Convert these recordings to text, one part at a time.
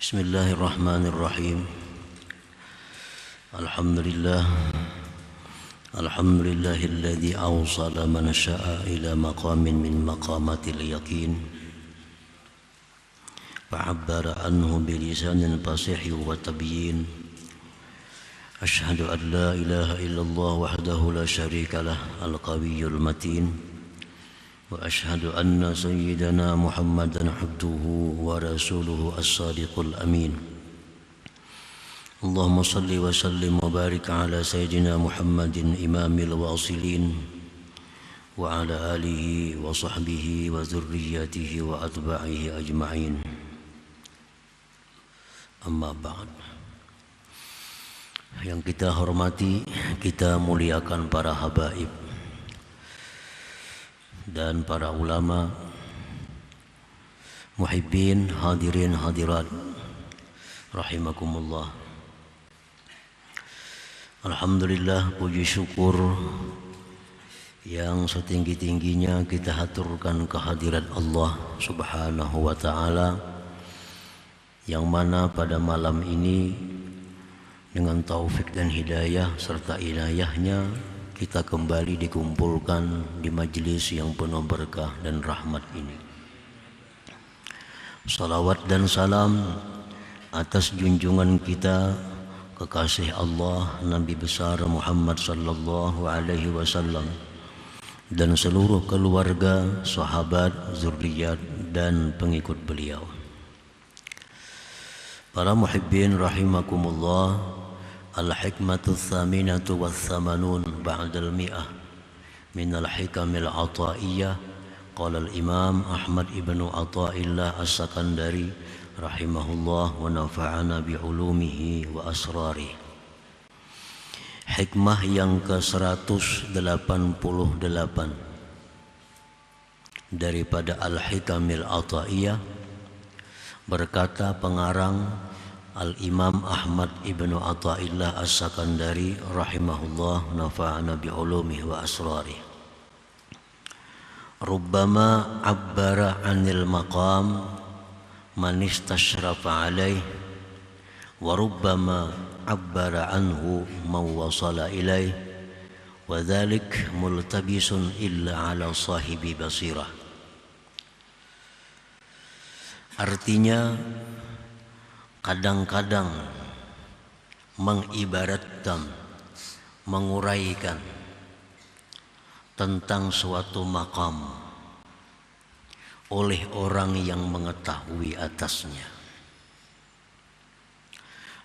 Bismillahirrahmanirrahim. Alhamdulillahilladzi awsala man syaa ila maqamin min maqamatil yaqin fa'abbara anhu bilisanin fasih wa tabyin. Ashhadu an la ilaha illallah wahdahu la syarika lah al-qawiyyul matin wa ashhadu anna sayyidana Muhammadan abduhu wa rasuluhu as-sadiqul amin. Allahumma salli wa sallim wa barik ala sayyidina Muhammadin imamil wasilin wa ala alihi wa sahbihi wa dhurriyyatihi wa atba'ihi ajma'in. Amma ba'd. Yang kita hormati, kita muliakan para habaib dan para ulama, muhibbin, hadirin hadirat rahimakumullah. Alhamdulillah, puji syukur yang setinggi-tingginya kita haturkan kehadirat Allah Subhanahu wa ta'ala, yang mana pada malam ini dengan taufik dan hidayah serta inayahnya kita kembali dikumpulkan di majlis yang penuh berkah dan rahmat ini. Salawat dan salam atas junjungan kita, kekasih Allah, Nabi besar Muhammad sallallahu alaihi wasallam, dan seluruh keluarga, sahabat, zuriat dan pengikut beliau. Para muhibbin rahimakumullah, al-hikmatu tsaminatu wath-tsamanun ba'dal mi'ah min al-hikamil ata'iyyah. Qala al-imam Ahmad ibn Athaillah as-Sakandari rahimahullah wa nafa'ana bi'ulumihi wa asrarih. Hikmah yang ke-188 daripada al-hikamil ata'iyyah, berkata pengarang Al-Imam Ahmad ibn Athaillah as-Sakandari rahimahullah, nafa'ana bi'ulumihi wa asrarih. Rubbama abbara 'anil maqam man istashrafa 'alaih wa rubbama abbara anhu man wasala ilaih wa dhalik multabisun illa 'ala sahibi basirah. Artinya, kadang-kadang mengibaratkan, menguraikan tentang suatu makam oleh orang yang mengetahui atasnya,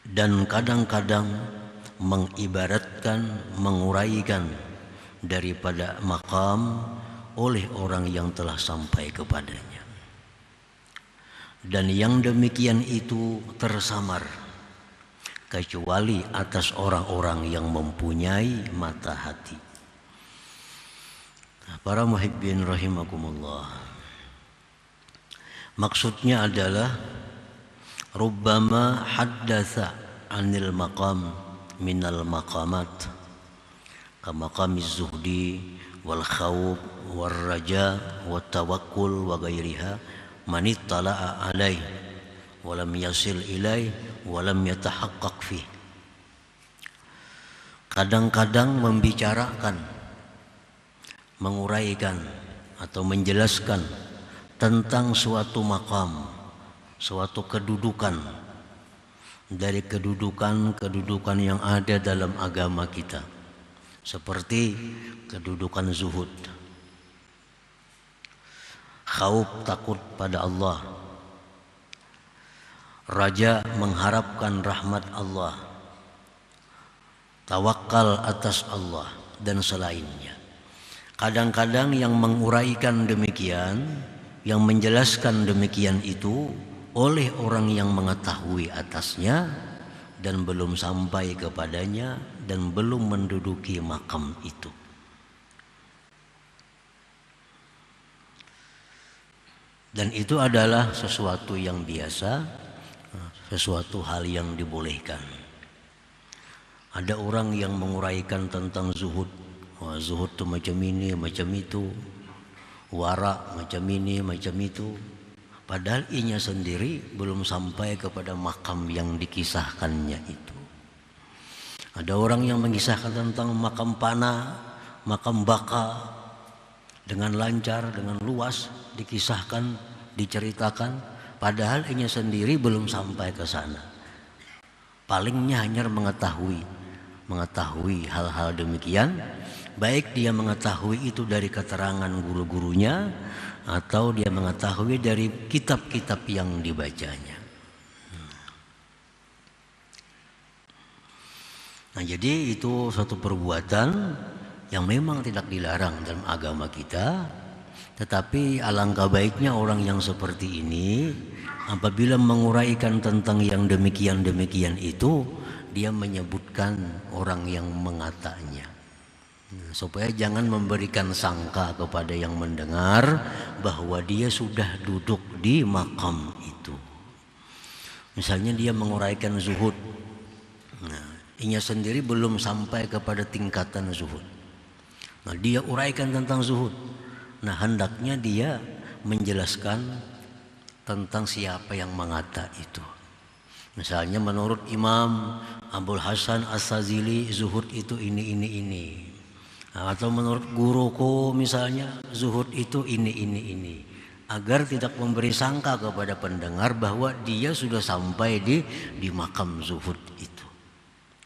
dan kadang-kadang mengibaratkan, menguraikan daripada makam oleh orang yang telah sampai kepadanya. Dan yang demikian itu tersamar kecuali atas orang-orang yang mempunyai mata hati. Para muhibbin rahimakumullah, maksudnya adalah rubbama haddatsa 'anil maqam minal maqamat kamaqamiz zuhdi wal khawf wal raja wat tawakkul wa ghairiha man ittala'a alaih wa lam yasil ilaih wa lam yatahaqqaq fi. Kadang-kadang membicarakan, menguraikan atau menjelaskan tentang suatu makam, suatu kedudukan dari kedudukan yang ada dalam agama kita, seperti kedudukan zuhud, khauf, takut pada Allah, raja, mengharapkan rahmat Allah, tawakal atas Allah, dan selainnya. Kadang-kadang yang menguraikan demikian, yang menjelaskan demikian itu oleh orang yang mengetahui atasnya dan belum sampai kepadanya dan belum menduduki makam itu. Dan itu adalah sesuatu yang biasa, sesuatu hal yang dibolehkan. Ada orang yang menguraikan tentang zuhud. Wah, zuhud itu macam ini, macam itu. Wara macam ini, macam itu. Padahal inya sendiri belum sampai kepada makam yang dikisahkannya itu. Ada orang yang mengisahkan tentang makam Pana, makam Baka, dengan lancar, dengan luas dikisahkan, diceritakan, padahal inya sendiri belum sampai ke sana. Palingnya hanya mengetahui hal-hal demikian, baik dia mengetahui itu dari keterangan guru-gurunya atau dia mengetahui dari kitab-kitab yang dibacanya. Nah, jadi itu suatu perbuatan yang memang tidak dilarang dalam agama kita, tetapi alangkah baiknya orang yang seperti ini apabila menguraikan tentang yang demikian-demikian itu, dia menyebutkan orang yang mengatanya, supaya jangan memberikan sangka kepada yang mendengar bahwa dia sudah duduk di makam itu. Misalnya dia menguraikan zuhud, inya sendiri belum sampai kepada tingkatan zuhud. Nah, dia uraikan tentang zuhud. Nah, hendaknya dia menjelaskan tentang siapa yang mengata itu. Misalnya menurut Imam Abul Hasan As-Sazili zuhud itu ini. Atau menurut guruku misalnya zuhud itu ini. Agar tidak memberi sangka kepada pendengar bahwa dia sudah sampai di makam zuhud itu.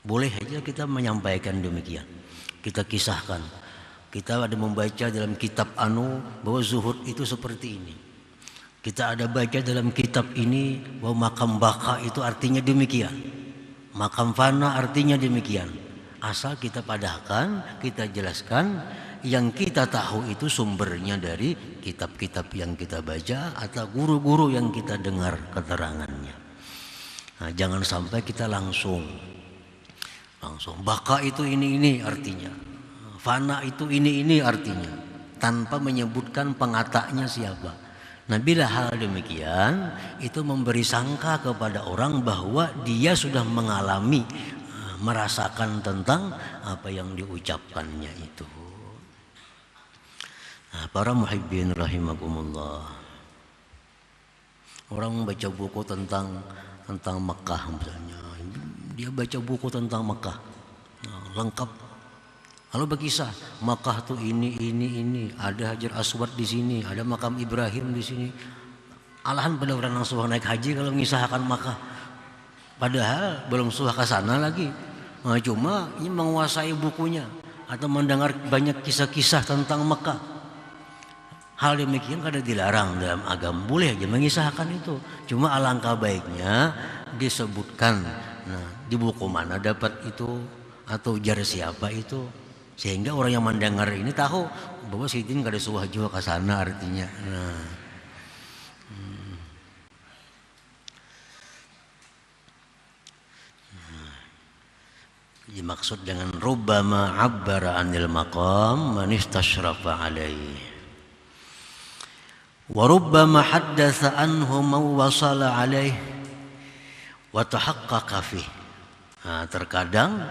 Boleh aja kita menyampaikan demikian. Kita kisahkan. Kita ada membaca dalam kitab bahwa zuhud itu seperti ini. Kita ada baca dalam kitab ini bahwa makam Baka itu artinya demikian. Makam Fana artinya demikian. Asal kita padahkan, kita jelaskan yang kita tahu itu sumbernya dari kitab-kitab yang kita baca atau guru-guru yang kita dengar keterangannya. Nah, jangan sampai kita langsung Baka itu ini artinya, Fana itu ini artinya, tanpa menyebutkan pengatanya siapa. Nah, bila hal demikian itu memberi sangka kepada orang bahwa dia sudah mengalami, merasakan tentang apa yang diucapkannya itu. Nah, para muhibbin rahimakumullah, orang membaca buku tentang Mekah misalnya, dia baca buku tentang Mekah, lengkap. Lalu berkisah Mekah tuh ini, ada Hajar Aswad di sini, ada makam Ibrahim di sini. Alahan pada orang yang sudah naik haji kalau mengisahkan Mekah, padahal belum sudah ke sana lagi. Nah, cuma ini menguasai bukunya atau mendengar banyak kisah-kisah tentang Mekah. Hal demikian kada dilarang dalam agama, boleh aja mengisahkan itu. Cuma alangkah baiknya disebutkan, nah, di buku mana dapat itu atau jar siapa itu, sehingga orang yang mendengar ini tahu bahwa Sidin kada suah juga ke sana artinya. Nah, dimaksud dengan rubbama abbara anil maqam man istashrafa alaihi wa rubbama haddatsa anhu man wasala alaihi wa tahaqqaqa fihi. Nah, terkadang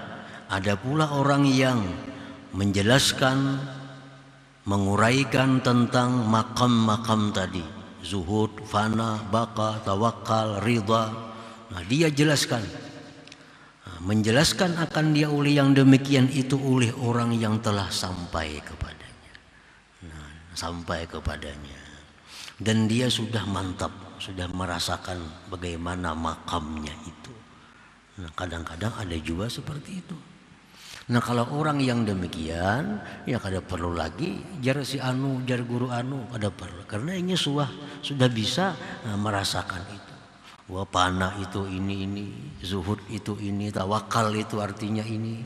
ada pula orang yang menjelaskan, menguraikan tentang makam-makam tadi, zuhud, fana, baka, tawakal, ridha. Nah, dia jelaskan, menjelaskan akan dia oleh yang demikian itu oleh orang yang telah sampai kepadanya. Nah, sampai kepadanya, dan dia sudah mantap, sudah merasakan bagaimana makamnya itu. Nah, kadang-kadang ada juga seperti itu. Nah, kalau orang yang demikian, ya kada perlu lagi jar si jar guru kada perlu, karena ini sudah bisa merasakan itu. Wah, pana itu ini, zuhud itu ini, tawakal itu artinya ini.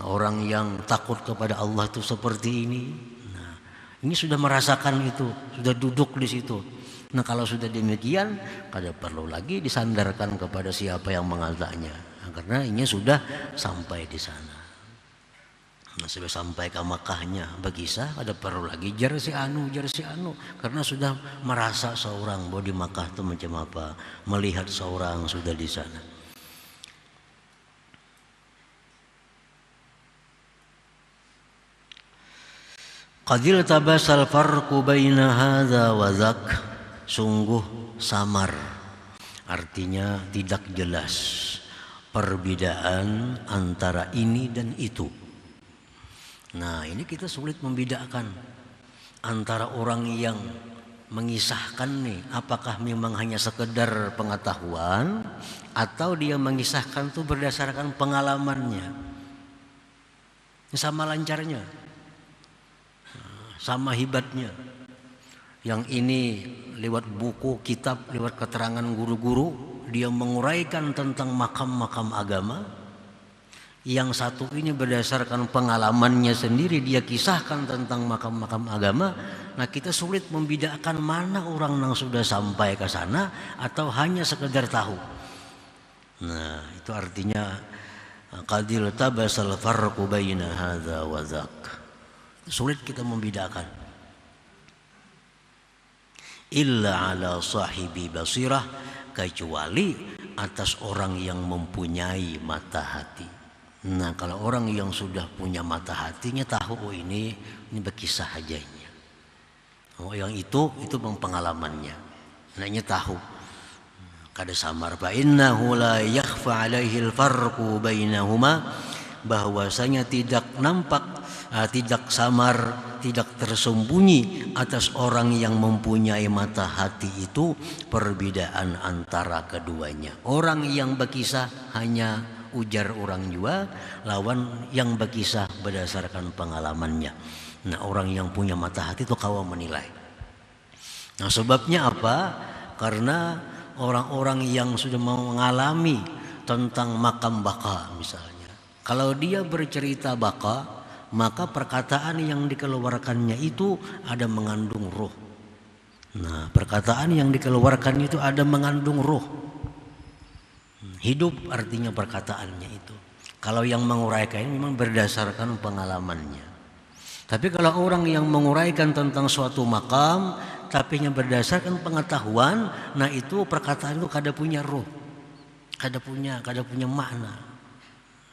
Nah, orang yang takut kepada Allah itu seperti ini. Nah, ini sudah merasakan itu, sudah duduk di situ. Nah, kalau sudah demikian, kada perlu lagi disandarkan kepada siapa yang mengatanya, karena ini sudah sampai di sana. Nah, sudah sampai ke Makkahnya berkisah, kada perlu lagi jar si anu, karena sudah merasa seorang bahwa di Makkah itu macam apa, melihat seorang sudah di sana. Qadil tabasal farqu baina hadza wa dzak. sungguh samar, artinya tidak jelas perbedaan antara ini dan itu. Nah, ini kita sulit membedakan antara orang yang mengisahkan nih, apakah memang hanya sekedar pengetahuan atau dia mengisahkan itu berdasarkan pengalamannya. Sama lancarnya, sama hebatnya. Yang ini lewat buku, kitab, lewat keterangan guru-guru, dia menguraikan tentang makam-makam agama. Yang satu ini berdasarkan pengalamannya sendiri, dia kisahkan tentang makam-makam agama. Nah, kita sulit membedakan mana orang yang sudah sampai ke sana atau hanya sekedar tahu. Nah, itu artinya qadil tabasal farqu baina hadza wa dzak. Sulit kita membedakan. Illa ala sahibi basirah, kecuali atas orang yang mempunyai mata hati. Nah, kalau orang yang sudah punya mata hatinya tahu, oh ini berkisah aja ini. Oh, yang itu pengalamannya. Naknya tahu. Kada samar fa innahu la yakhfa alaihi al-farqu bainahuma, bahwasanya tidak nampak, tidak samar, tidak tersembunyi atas orang yang mempunyai mata hati itu perbedaan antara keduanya. Orang yang berkisah hanya ujar orang jua, lawan yang berkisah berdasarkan pengalamannya. Nah, orang yang punya mata hati itu kawan menilai. Nah, sebabnya apa? Karena orang-orang yang sudah mengalami tentang makam baka misalnya, kalau dia bercerita baka, maka perkataan yang dikeluarkannya itu ada mengandung roh. Nah, perkataan yang dikeluarkannya itu ada mengandung roh. Hidup artinya perkataannya itu. Kalau yang menguraikan ini memang berdasarkan pengalamannya. Tapi kalau orang yang menguraikan tentang suatu makam tapi yang berdasarkan pengetahuan, nah itu perkataan itu kada punya roh, kada punya makna,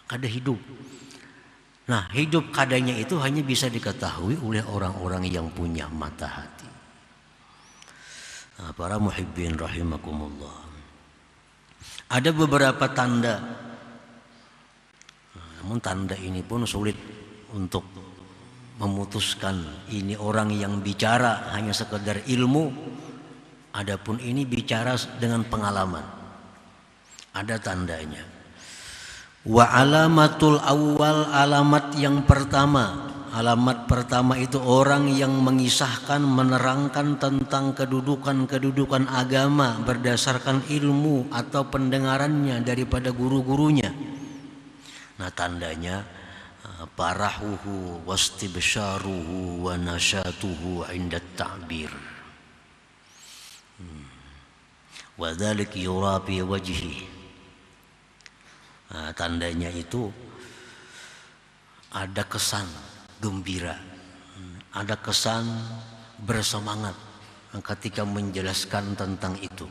kada hidup. Nah, hidup kadanya itu hanya bisa diketahui oleh orang-orang yang punya mata hati. Nah, para muhibbin rahimakumullah. Ada beberapa tanda, namun tanda ini pun sulit untuk memutuskan ini orang yang bicara hanya sekedar ilmu, adapun ini bicara dengan pengalaman. Ada tandanya. Wa alamatul awal, alamat yang pertama. Alamat pertama itu orang yang mengisahkan, menerangkan tentang kedudukan agama berdasarkan ilmu atau pendengarannya daripada guru-gurunya. Nah, tandanya parahuhu wastibsharuhu wa nasyatuhu inda ta'bir. Wa dzalik yura fi wajhi. Nah, tandanya itu ada kesan gembira, ada kesan bersemangat ketika menjelaskan tentang itu.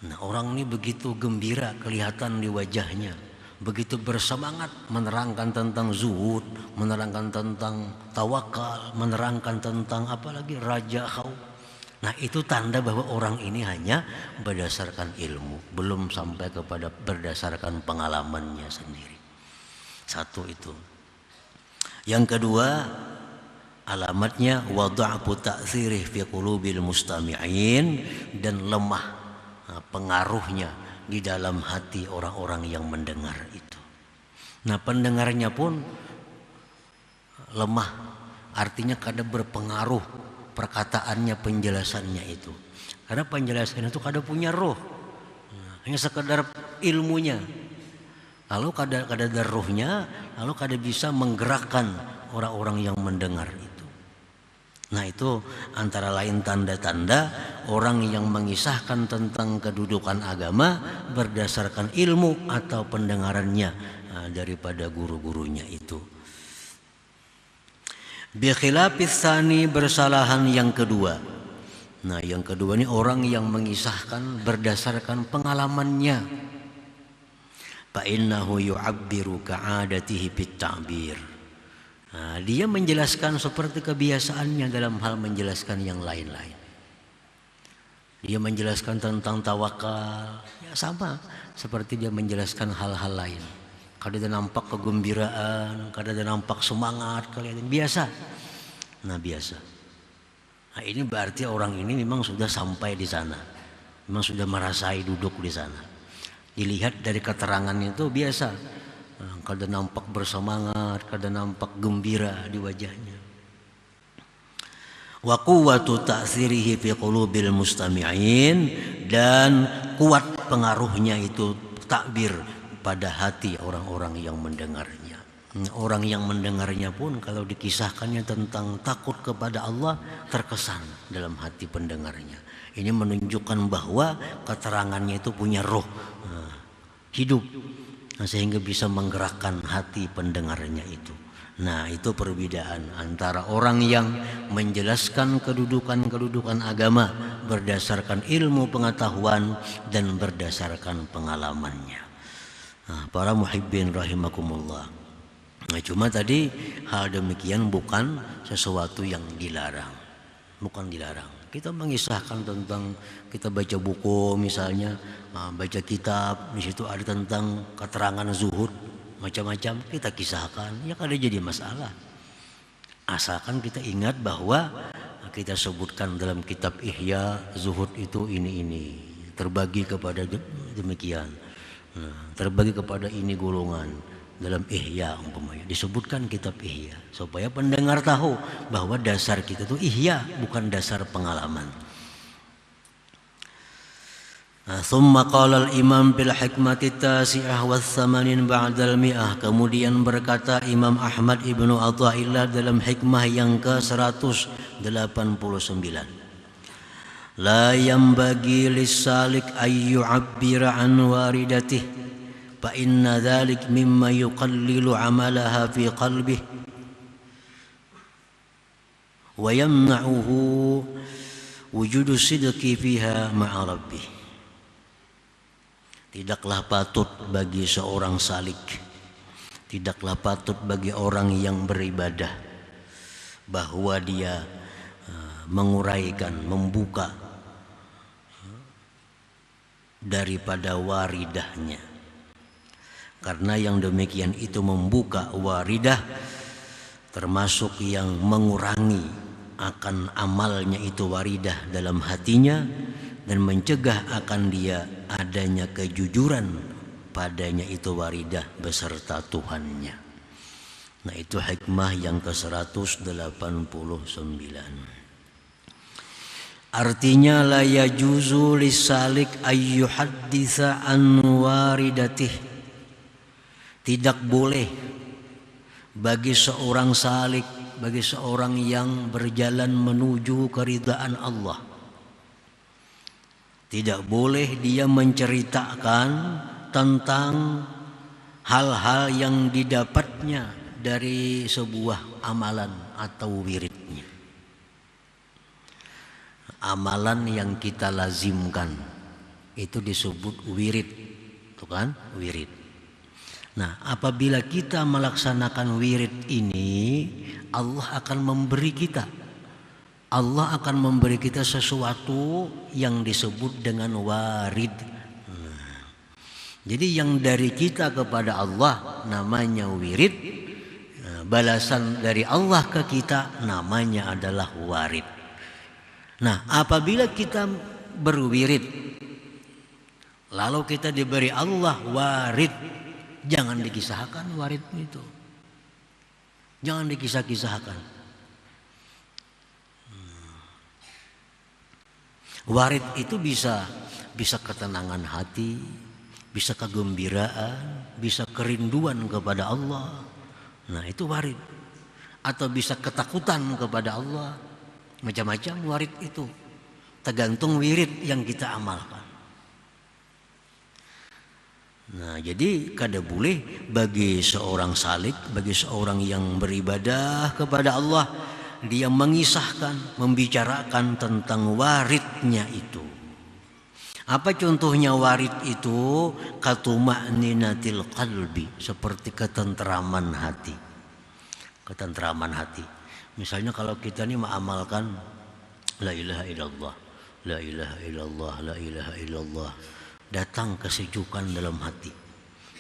Nah, orang ini begitu gembira kelihatan di wajahnya, begitu bersemangat menerangkan tentang zuhud, menerangkan tentang tawakal, menerangkan tentang apalagi raja khauf. Nah, itu tanda bahwa orang ini hanya berdasarkan ilmu, belum sampai kepada berdasarkan pengalamannya sendiri. Satu itu. Yang kedua, alamatnya wada'fu ta'thirih fi qulubil mustami'in, dan lemah pengaruhnya di dalam hati orang-orang yang mendengar itu. Nah, pendengarnya pun lemah, artinya kada berpengaruh perkataannya, penjelasannya itu. Karena penjelasannya itu kada punya roh, hanya sekedar ilmunya. Lalu kada ada rohnya, lalu kada bisa menggerakkan orang-orang yang mendengar itu. Nah, itu antara lain tanda-tanda orang yang mengisahkan tentang kedudukan agama berdasarkan ilmu atau pendengarannya daripada guru-gurunya itu. Bi khilafis tsani, bersalahan yang kedua. Nah, yang kedua ini orang yang mengisahkan berdasarkan pengalamannya. Fa innahu yu'abbiru ka'adatihi bit ta'bir. Nah, dia menjelaskan seperti kebiasaannya dalam hal menjelaskan yang lain-lain. Dia menjelaskan tentang tawakal, ya sama seperti dia menjelaskan hal-hal lain. Kadang dia nampak kegembiraan, kadang dia nampak semangat, kalian biasa. Nah biasa. Nah ini berarti orang ini memang sudah sampai di sana, memang sudah merasai duduk di sana. Dilihat dari keterangannya itu biasa. Kadang nampak bersemangat, kadang nampak gembira di wajahnya. Wa quwwatu ta'thirihi fi qulubil mustami'in, dan kuat pengaruhnya itu takbir pada hati orang-orang yang mendengarnya. Orang yang mendengarnya pun kalau dikisahkannya tentang takut kepada Allah terkesan dalam hati pendengarnya. Ini menunjukkan bahwa keterangannya itu punya roh, hidup, sehingga bisa menggerakkan hati pendengarnya itu. Nah itu perbedaan antara orang yang menjelaskan kedudukan-kedudukan agama berdasarkan ilmu pengetahuan dan berdasarkan pengalamannya. Nah, para muhibbin rahimakumullah. Nah, cuma tadi hal demikian bukan sesuatu yang dilarang. Bukan dilarang. Kita mengisahkan tentang, kita baca buku misalnya, baca kitab, di situ ada tentang keterangan zuhud, macam-macam kita kisahkan, ya kada jadi masalah. Asalkan kita ingat bahwa kita sebutkan dalam kitab Ihya, zuhud itu ini terbagi kepada demikian, terbagi kepada ini golongan dalam Ihya umpamanya, disebutkan kitab Ihya supaya pendengar tahu bahwa dasar kita itu Ihya, bukan dasar pengalaman. Thumma qala al-imam bil hikmati tasi'ah wa thamanin ba'dal mi'ah. Kemudian berkata Imam Ahmad ibnu Athaillah dalam hikmah yang ke-189. La yanbaghi lis-salik ay yu'abbira an waridatih fa inna dhalik mimma yuqallilu 'amalaha fi qalbihi wa yamna'uhu wujudu sidqi fiha ma'a rabbih. Tidaklah patut bagi seorang salik, tidaklah patut bagi orang yang beribadah bahwa dia menguraikan, membuka daripada waridahnya. Karena yang demikian itu membuka waridah termasuk yang mengurangi akan amalnya itu waridah dalam hatinya, dan mencegah akan dia adanya kejujuran padanya itu waridah beserta Tuhannya. Nah itu hikmah yang ke-189. Artinya la yajuzu lisalik ayyuhadditha an waridatih. Tidak boleh bagi seorang salik, bagi seorang yang berjalan menuju keridhaan Allah, tidak boleh dia menceritakan tentang hal-hal yang didapatnya dari sebuah amalan atau wiridnya. Amalan yang kita lazimkan itu disebut wirid, itu kan wirid. Nah, apabila kita melaksanakan wirid ini, Allah akan memberi kita, Allah akan memberi kita sesuatu yang disebut dengan warid. Jadi yang dari kita kepada Allah namanya wirid, balasan dari Allah ke kita namanya adalah warid. Nah, apabila kita berwirid lalu kita diberi Allah warid, jangan dikisahkan warid itu, jangan dikisah-kisahkan. Warid itu bisa ketenangan hati, bisa kegembiraan, bisa kerinduan kepada Allah. Nah itu warid. Atau bisa ketakutan kepada Allah. Macam-macam warid itu, tergantung wirid yang kita amalkan. Nah jadi kada boleh bagi seorang salik, bagi seorang yang beribadah kepada Allah, dia mengisahkan, membicarakan tentang waridnya itu. Apa contohnya warid itu? Katuma'ninatil qalbi, seperti ketentraman hati. Ketentraman hati. Misalnya kalau kita ini mengamalkan la ilaha illallah la ilaha illallah, la ilaha illallah. Datang kesejukan dalam hati.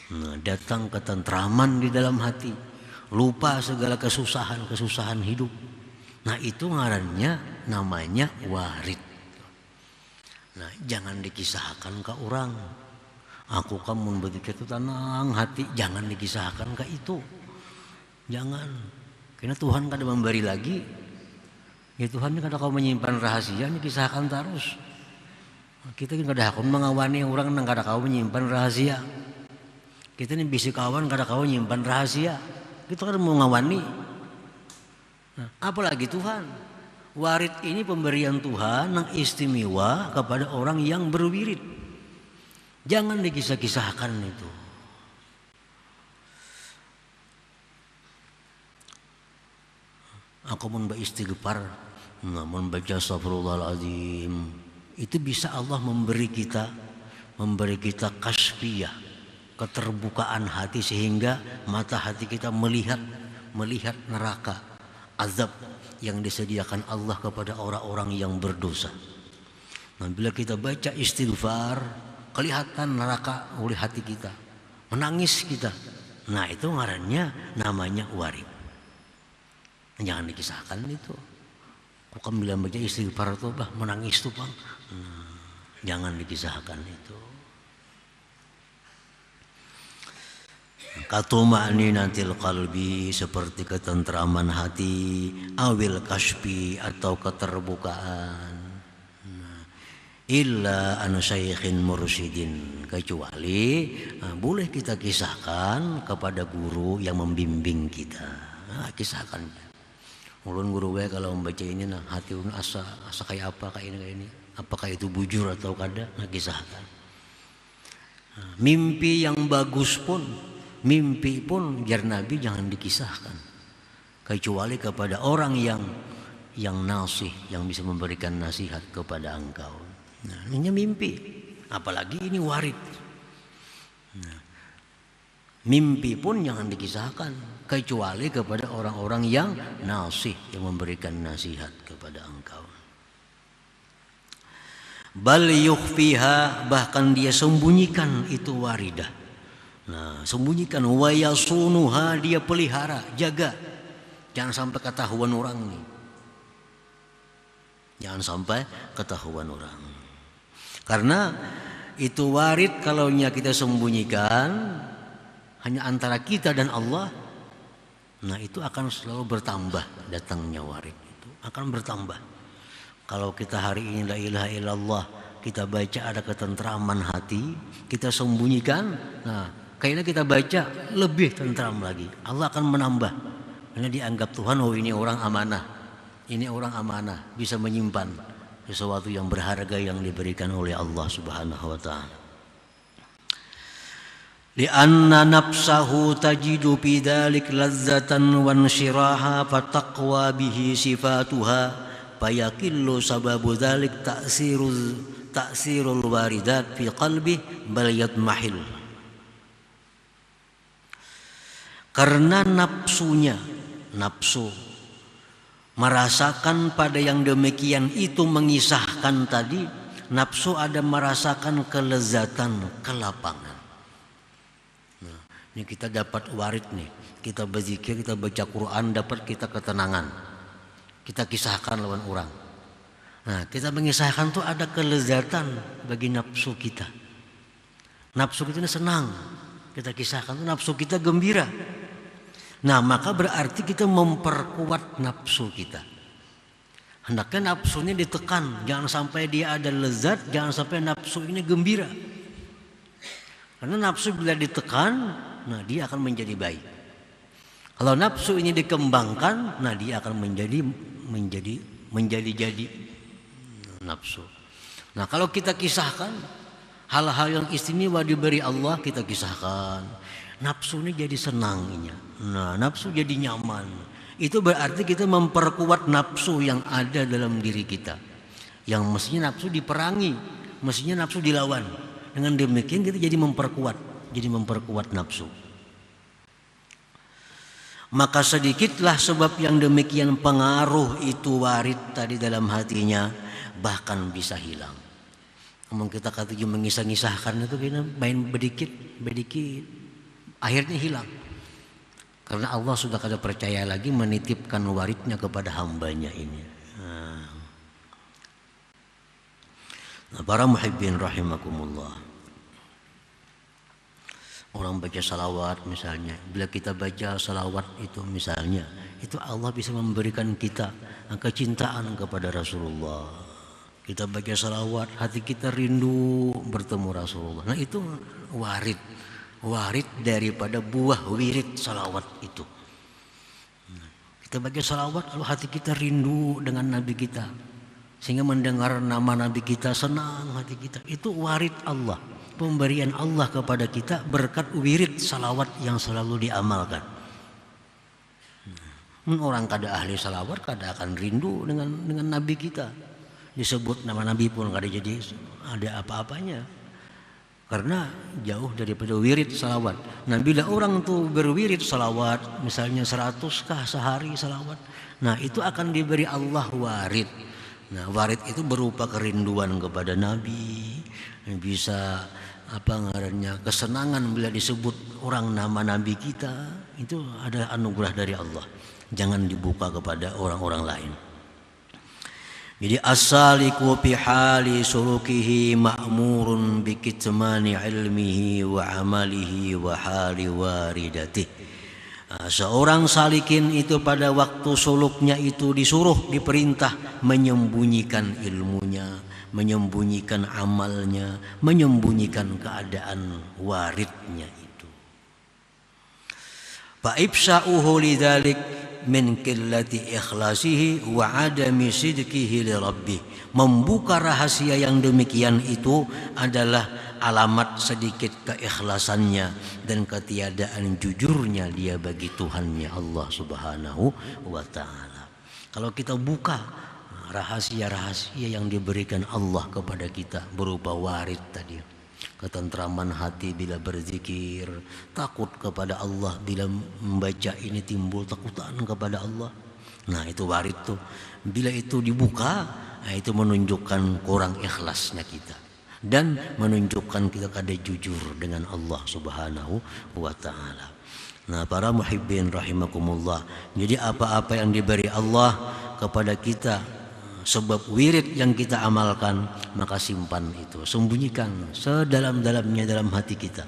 Nah, datang ketentraman di dalam hati. Lupa segala kesusahan hidup. Nah, itu ngarannya namanya warid. Nah, jangan dikisahkan ke orang. Aku kamu begitu tenang hati, jangan dikisahkan ke itu. Jangan. Karena Tuhan kada memberi lagi. Ya Tuhan ini kada kau menyimpan rahasia, ini kisahkan terus. Kita kan kada kau mengawani orang nang kada kau menyimpan rahasia. Kita ini bisi kawan kada kau menyimpan rahasia. Kita kan mau ngawani. Nah, apalagi Tuhan. Warid ini pemberian Tuhan yang istimewa kepada orang yang berwirid. Jangan dikisah-kisahkan itu. Aku istighfar, membaca astagfirullahaladzim, itu bisa Allah memberi kita kasfiyah, keterbukaan hati sehingga mata hati kita melihat neraka, azab yang disediakan Allah kepada orang-orang yang berdosa. Nah, bila kita baca istighfar, kelihatan neraka oleh hati kita, menangis kita. Nah, itu ngarannya namanya warid. Jangan dikisahkan itu. Kok kamu bilang baca istighfar itu bah menangis tuh bang. Jangan dikisahkan itu. Katuma'ninatil qalbi, seperti ketentraman hati, awil kasfi atau keterbukaan. Illa an syaikhin mursyidin, kecuali boleh kita kisahkan kepada guru yang membimbing kita. Kisahkan. Ulun guru gue kalau membaca ini nah hati ulun asa kayak apa kayak ini. Apakah itu bujur atau kada? Nah, kisahkan. Mimpi yang bagus pun, mimpi pun jar Nabi jangan dikisahkan. Kecuali kepada orang yang nasih, yang bisa memberikan nasihat kepada engkau. Nah, ini mimpi. Apalagi ini warid. Nah, mimpi pun jangan dikisahkan kecuali kepada orang-orang yang nasih, yang memberikan nasihat kepada engkau. Bal yukhfiha, bahkan dia sembunyikan itu waridah. Nah, sembunyikan, wa yasunuha, dia pelihara, jaga. Jangan sampai ketahuan orang nih. Jangan sampai ketahuan orang. Karena itu warid kalau kita sembunyikan hanya antara kita dan Allah, nah itu akan selalu bertambah datangnya warid itu akan bertambah. Kalau kita hari ini la ilaha illallah, kita baca ada ketentraman hati, kita sembunyikan, nah kayaknya kita baca lebih tentram lagi, Allah akan menambah. Karena dianggap Tuhan, oh ini orang amanah, ini orang amanah, bisa menyimpan sesuatu yang berharga yang diberikan oleh Allah Subhanahu wa ta'ala. Lianna nafsahu tajidu bidalik lazzatan wa nsyiraha fataqwa bihi sifatuha fayakillu sababu dhalik ta'sirul waridat fi qalbi bal yatmahil. Karena nafsu merasakan pada yang demikian itu mengisahkan tadi, nafsu ada merasakan kelezatan, kelapangan. Ini kita dapat warid nih, kita berzikir, kita baca Quran, dapat kita ketenangan. Kita kisahkan lawan orang. Nah, kita mengisahkan tuh ada kelezatan bagi nafsu kita. Nafsu kita ini senang. Kita kisahkan tuh nafsu kita gembira. Nah, maka berarti kita memperkuat nafsu kita. Hendaknya nafsunya ditekan, jangan sampai dia ada lezat, jangan sampai nafsu ini gembira. Karena nafsu bila ditekan, nah dia akan menjadi baik. Kalau nafsu ini dikembangkan, nah dia akan menjadi nafsu. Nah, kalau kita kisahkan hal-hal yang istimewa diberi Allah, kita kisahkan, nafsu ini jadi senangnya. Nah, nafsu jadi nyaman. Itu berarti kita memperkuat nafsu yang ada dalam diri kita. Yang mestinya nafsu diperangi, mestinya nafsu dilawan. Dengan demikian kita jadi memperkuat nafsu. Maka sedikitlah sebab yang demikian pengaruh itu warid tadi dalam hatinya bahkan bisa hilang. Namun kita kata mengisah-ngisahkan itu kita main bedikit, akhirnya hilang. Karena Allah sudah kada percaya lagi menitipkan waridnya kepada hambanya ini. Nah, para muhibbin rahimakumullah. Orang baca salawat misalnya, bila kita baca salawat itu misalnya, itu Allah bisa memberikan kita kecintaan kepada Rasulullah. Kita baca salawat, hati kita rindu bertemu Rasulullah. Nah itu warid daripada buah wirid salawat itu. Kita baca salawat lalu hati kita rindu dengan Nabi kita, sehingga mendengar nama Nabi kita senang hati kita. Itu warid Allah, pemberian Allah kepada kita berkat wirid salawat yang selalu diamalkan. Orang kada ahli salawat kada akan rindu dengan Nabi kita. Disebut nama Nabi pun kada jadi ada apa-apanya, karena jauh daripada wirid salawat. Nah bila orang tuh berwirid salawat misalnya 100 sehari salawat, nah itu akan diberi Allah warid. Nah warid itu berupa kerinduan kepada Nabi, bisa kesenangan bila disebut orang nama Nabi kita. Itu adalah anugerah dari Allah, jangan dibuka kepada orang-orang lain. Jadi as-saliku fi hali sulukihi ma'murun bi kitmani ilmihi wa amalihi wa hali waridatihi. Seorang salikin itu pada waktu suluknya itu disuruh, diperintah menyembunyikan ilmunya, menyembunyikan amalnya, menyembunyikan keadaan waridnya itu. Fa ifsa'uhu lidzalik min qillati ikhlasihi wa adami sidqihi li rabbih. Membuka rahasia yang demikian itu adalah alamat sedikit keikhlasannya dan ketiadaan jujurnya dia bagi Tuhannya Allah Subhanahu wa taala. Kalau kita buka rahasia-rahasia yang diberikan Allah kepada kita berupa warid tadi, ketentraman hati bila berzikir, takut kepada Allah bila membaca ini, timbul takutan kepada Allah. Nah itu warid tuh. Bila itu dibuka, nah itu menunjukkan kurang ikhlasnya kita dan menunjukkan kita kada jujur dengan Allah Subhanahu wa taala. Nah para muhibbin rahimakumullah, jadi apa-apa yang diberi Allah kepada kita sebab wirid yang kita amalkan, maka simpan itu, sembunyikan sedalam-dalamnya dalam hati kita.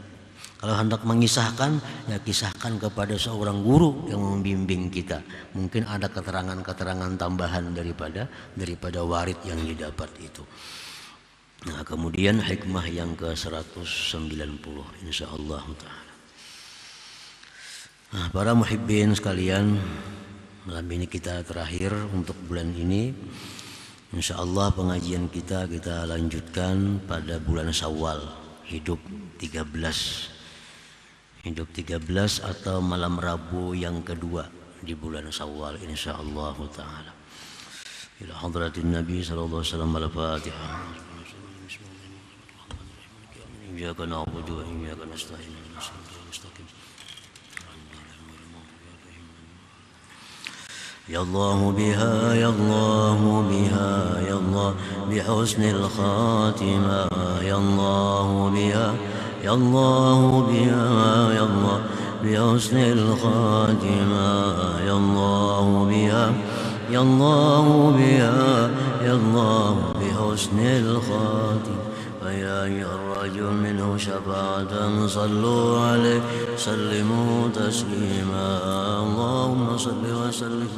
Kalau hendak mengisahkan, ya kisahkan kepada seorang guru yang membimbing kita. Mungkin ada keterangan-keterangan tambahan daripada warid yang didapat itu. Nah kemudian hikmah yang ke-190 insyaallah ta'ala. Nah para muhibbin sekalian, malam ini kita terakhir untuk bulan ini. InsyaAllah pengajian kita lanjutkan pada bulan Syawal, hidup 13 atau malam Rabu yang kedua di bulan Syawal insyaallah ta'ala. Ila hadratin Nabi sallallahu alaihi wasallam al-Fatihah. Iyyaka na'budu wa iyyaka nasta'in. يا الله بها يا الله بها يا الله بحسن الخاتمة يا الله بها يا الله بها يا الله بحسن الخاتمة يا الله بها يا الله بها يا الله بحسن الخاتمة فيا أيها الرجل منه شفاعة صلوا عليه سلموا تسليما اللهم صل وسلم